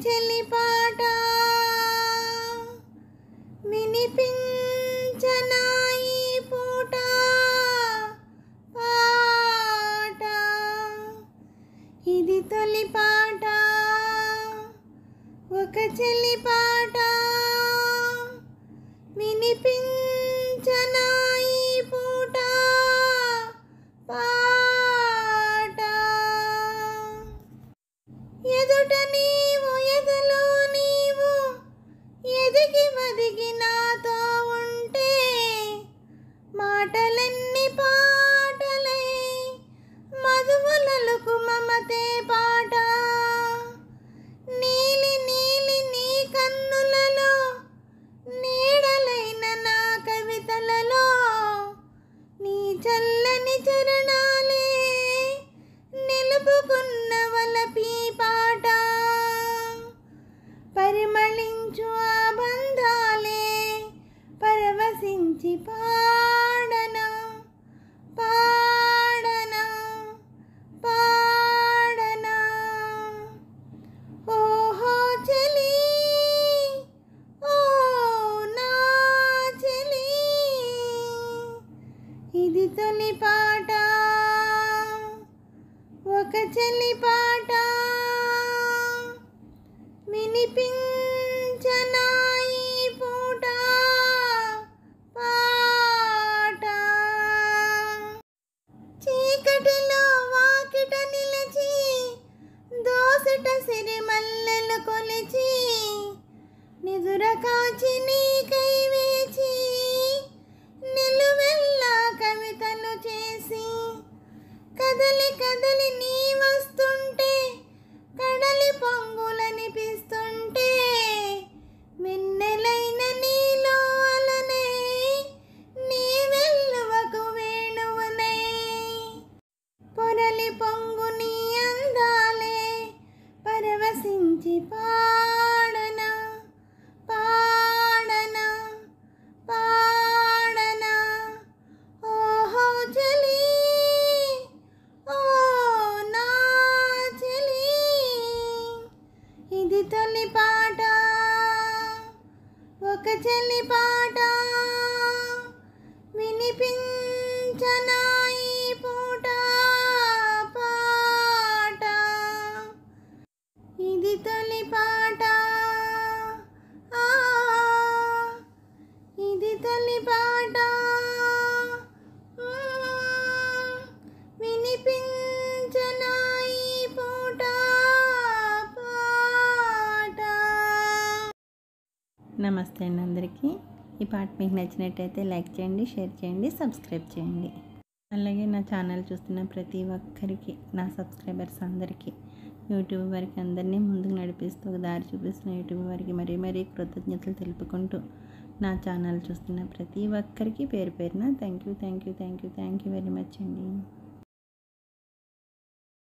చెల్లి పాట వినిపించనా ఈ పూట పాట ఇది తొలి పాట ఒక చెల్లి పాట వినిపించనా ఈ పూట పాట ఎదుట నీవు ఎదలో నీవు ఎదిగి వదిగి నాతో ఉంటే మాటలన్నీ పాటలై మధువులకు మమతే పాట నీలి నీలి నీ కన్నులలో నీడలైన నా కవితలలో నీ చల్లని చరణాలే నిలుపుకున్న వలపి పాట పరిమళించు ఆ బంధాలే పరవశించి పాడనా పాడనా పాడనా ఓహో చెలి ఓ నా చెలి ఇది తొలి పాట ఒక చెల్లి పాట వినిపించనా ఈ పూట పాట చీకటిలో వాకిట నిలిచి దోసిట సిరిమల్లెలు కొలిచి నిదుర కాచి నీకై వేచి నిలువెల్లా కవితలు చేసి కదలి కదలి నీ వస్తుంటే కడలి పొంగులనిపిస్తుంటే వెన్నెలైన నీలో అలనై నీ వెల్లువకు వేణువనై పొరలి పొంగు నీ అందాలే పరవశించి పాడనా పాడనా పాడనా ఓహో చెలి ఓ నా చెలి ఇది తొలి పాట ఒక చెల్లి పాట వినిపించనా ఈ పూట పాట ఇది తొలి పాట ఆ ఇది తొలి పాట వినిపించనా ఈ పూట పాట. నమస్తే అండి అందరికీ. ఈ పాట మీకు నచ్చినట్టయితే లైక్ చేయండి, షేర్ చేయండి, సబ్స్క్రైబ్ చేయండి. అలాగే నా ఛానల్ చూస్తున్న ప్రతి ఒక్కరికి, నా సబ్స్క్రైబర్స్ అందరికీ, యూట్యూబ్ వారికి అందరినీ ముందుకు నడిపిస్తూ దారి చూపిస్తున్న యూట్యూబ్ వారికి మరీ మరీ కృతజ్ఞతలు తెలుపుకుంటూ నా ఛానల్ చూస్తున్న ప్రతి ఒక్కరికి పేరు పేరున థ్యాంక్ యూ వెరీ మచ్ అండి.